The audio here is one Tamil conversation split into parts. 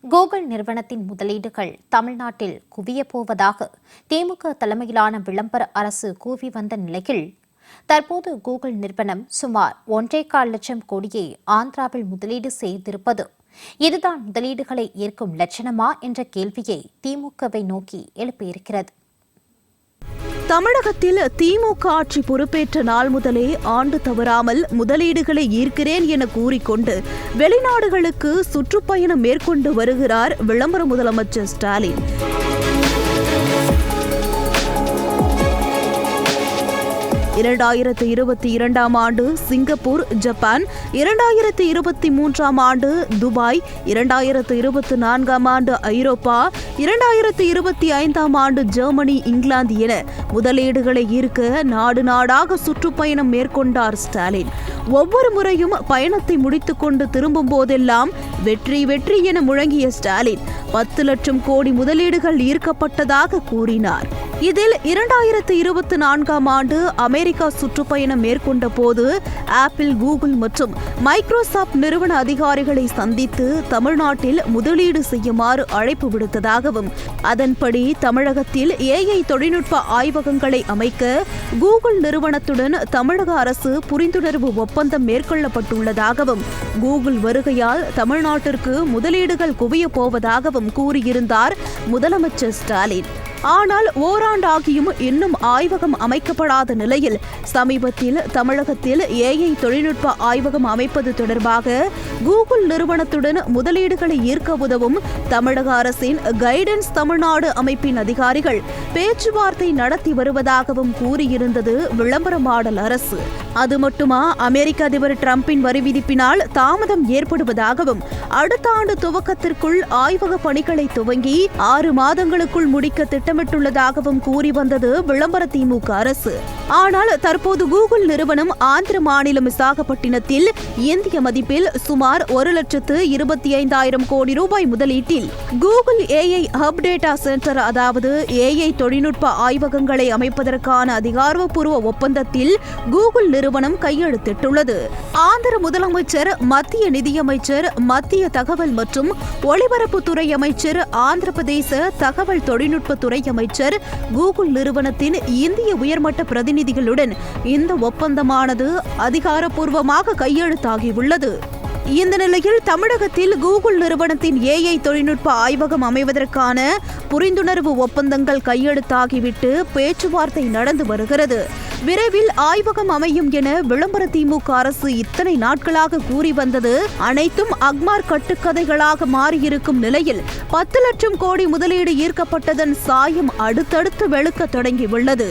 கூகுள் நிறுவனத்தின் முதலீடுகள் தமிழ்நாட்டில் குவியப் போவதாக திமுக தலைமையிலான விளம்பர அரசு கூறி வந்த நிலையில் தற்போது கூகுள் நிறுவனம் சுமார் 1.25 லட்சம் கோடியை ஆந்திராவில் முதலீடு செய்திருப்பது இதுதான் முதலீடுகளை ஏற்கும் லட்சணமா என்ற கேள்வியை திமுகவை நோக்கி எழுப்பியிருக்கிறது. தமிழகத்தில் திமுக ஆட்சி பொறுப்பேற்ற நாள் முதலே ஆண்டு தவறாமல் முதலீடுகளை ஈர்க்கிறேன் என கூறிக்கொண்டு வெளிநாடுகளுக்கு சுற்றுப்பயணம் மேற்கொண்டு வருகிறார் விளம்பர முதலமைச்சர் ஸ்டாலின். 2022ஆம் ஆண்டு சிங்கப்பூர், ஜப்பான், 2023ஆம் ஆண்டு துபாய், 2024ஆம் ஆண்டு ஐரோப்பா, 2025ஆம் ஆண்டு ஜெர்மனி, இங்கிலாந்து என முதலீடுகளை ஈர்க்க நாடு நாடாக சுற்றுப்பயணம் மேற்கொண்டார் ஸ்டாலின். ஒவ்வொரு முறையும் பயணத்தை முடித்துக் கொண்டு திரும்பும் போதெல்லாம் வெற்றி வெற்றி என முழங்கிய ஸ்டாலின் 10 லட்சம் கோடி முதலீடுகள் ஈர்க்கப்பட்டதாக கூறினார். இதில் 2024ஆம் ஆண்டு அமெரிக்கா சுற்றுப்பயணம் மேற்கொண்ட போது ஆப்பிள், கூகுள் மற்றும் மைக்ரோசாப்ட் நிறுவன அதிகாரிகளை சந்தித்து தமிழ்நாட்டில் முதலீடு செய்யுமாறு அழைப்பு விடுத்ததாகவும், அதன்படி தமிழகத்தில் AI தொழில்நுட்ப ஆய்வகங்களை அமைக்க கூகுள் நிறுவனத்துடன் தமிழக அரசு புரிந்துணர்வு ஒப்பந்தம் மேற்கொள்ளப்பட்டுள்ளதாகவும், கூகுள் வருகையால் தமிழ்நாட்டிற்கு முதலீடுகள் குவியப் போவதாகவும் கூறியிருந்தார் முதலமைச்சர் ஸ்டாலின். ஆனால் ஓராண்டாகியும் இன்னும் ஆய்வகம் அமைக்கப்படாத நிலையில் சமீபத்தில் தமிழகத்தில் AI தொழில்நுட்ப ஆய்வகம் அமைப்பது தொடர்பாக கூகுள் நிறுவனத்துடன் முதலீடுகளை ஈர்க்க உதவும் தமிழக அரசின் கைடன்ஸ் தமிழ்நாடு அமைப்பின் அதிகாரிகள் பேச்சுவார்த்தை நடத்தி வருவதாகவும் கூறியிருந்தது விளம்பர மாடல் அரசு. அது மட்டுமா, அமெரிக்க அதிபர் டிரம்பின் வரி விதிப்பினால் தாமதம் ஏற்படுவதாகவும், அடுத்த ஆண்டு துவக்கத்திற்குள் ஆய்வக பணிகளை துவங்கி 6 மாதங்களுக்குள் முடிக்க திட்டமிட்டுள்ளதாகவும் கூறி வந்தது விளம்பர திமுக அரசு. ஆனால் தற்போது கூகுள் நிறுவனம் ஆந்திர மாநிலம் விசாகப்பட்டினத்தில் இந்திய மதிப்பில் சுமார் 1,25,000 கோடி ரூபாய் முதலீட்டில் Google AI hub data centre, அதாவது AI தொழில்நுட்ப ஆய்வகங்களை அமைப்பதற்கான அதிகாரப்பூர்வ ஒப்பந்தத்தில் கூகுள் நிறுவனம் கையெழுத்திட்டுள்ளது. ஆந்திர முதலமைச்சர், மத்திய நிதியமைச்சர், மத்திய தகவல் மற்றும் ஒலிபரப்புத்துறை அமைச்சர், ஆந்திர பிரதேச தகவல் தொழில்நுட்பத்துறை அமைச்சர், கூகுள் நிறுவனத்தின் இந்திய உயர்மட்ட பிரதிநிதிகளுடன் இந்த ஒப்பந்தமானது அதிகாரப்பூர்வமாக கையெழுத்தாகியுள்ளது. இந்த நிலையில் தமிழகத்தில் கூகுள் நிறுவனத்தின் AI தொழில்நுட்ப ஆய்வகம் அமைவதற்கான புரிந்துணர்வு ஒப்பந்தங்கள் கையெழுத்தாகிவிட்டு பேச்சுவார்த்தை நடந்து வருகிறது. விரைவில் ஆய்வகம் அமையும் என விளம்பர திமுக அரசு இத்தனை நாட்களாக கூறி வந்தது அனைத்தும் அக்மார் கட்டுக்கதைகளாக மாறியிருக்கும் நிலையில் 10 லட்சம் கோடி முதலீடு ஈர்க்கப்பட்டதன் சாயம் அடுத்தடுத்து வெளுக்க தொடங்கியுள்ளது.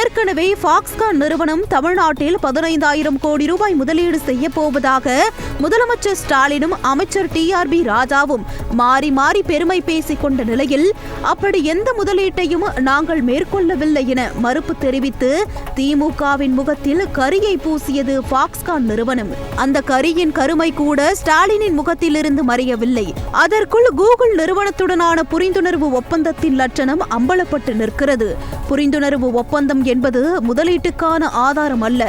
ஏற்கனவே ஃபாக்ஸ்கான் நிறுவனம் தமிழ்நாட்டில் 15,000 கோடி ரூபாய் முதலீடு செய்ய போவதாக முதலமைச்சர் ஸ்டாலினும் அமைச்சர் TRB ராஜாவும் மாறி மாறி பெருமை பேசிக் கொண்ட நிலையில் அப்படி எந்த முதலீட்டையும் நாங்கள் மேற்கொள்ளவில்லை என மறுப்பு தெரிவித்து திமுகவின் முகத்தில் கரியை பூசியது ஃபாக்ஸ்கான் நிறுவனம். அந்த கரியின் கருமை கூட ஸ்டாலினின் முகத்திலிருந்து மறையவில்லை. அதற்குள் கூகுள் நிறுவனத்துடனான புரிந்துணர்வு ஒப்பந்தத்தின் லட்சணம் அம்பலப்பட்டு நிற்கிறது. புரிந்துணர்வு ஒப்பந்தம் என்பது முதலீட்டுக்கான ஆதாரம் அல்ல,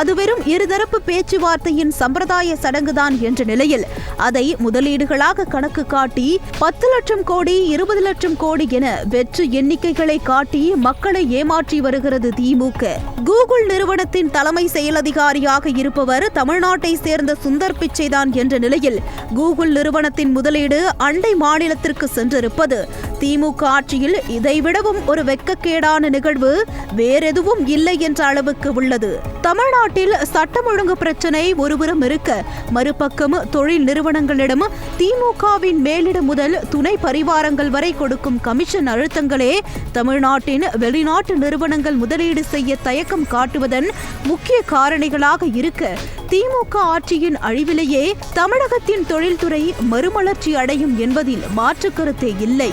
அது வெறும் இருதரப்பு பேச்சுவார்த்தையின் சம்பிரதாய சடங்குதான் என்ற நிலையில் அதை முதலீடுகளாக கணக்கு காட்டி 10 லட்சம் கோடி, 20 லட்சம் கோடி என வெற்று எண்ணிக்கைகளை காட்டி மக்களை ஏமாற்றி வருகிறது திமுக. கூகுள் நிறுவனத்தின் தலைமை செயல் அதிகாரியாக இருப்பவர் தமிழ்நாட்டை சேர்ந்த சுந்தர் பிச்சைதான் என்ற நிலையில் கூகுள் நிறுவனத்தின் முதலீடு அண்டை மாநிலத்திற்கு சென்றிருப்பது திமுக ஆட்சியில் இதைவிடவும் ஒரு வெட்கக்கேடான நிகழ்வு வேறெதுவும் இல்லை என்ற அளவுக்கு உள்ளது. தமிழ்நாட்டில் சட்டம் ஒழுங்கு பிரச்சினை ஒருபுறம் இருக்க, மறுபக்கம் தொழில் நிறுவனங்களிடம் திமுகவின் மேலிட முதல் துணை பரிவாரங்கள் வரை கொடுக்கும் கமிஷன் அழுத்தங்களே தமிழ்நாட்டின் வெளிநாட்டு நிறுவனங்கள் முதலீடு செய்ய தயக்கம் காட்டுவதன் முக்கிய காரணிகளாக இருக்க, திமுக ஆட்சியின் அழிவிலேயே தமிழகத்தின் தொழில்துறை மறுமலர்ச்சி அடையும் என்பதில் மாற்று கருத்தே இல்லை.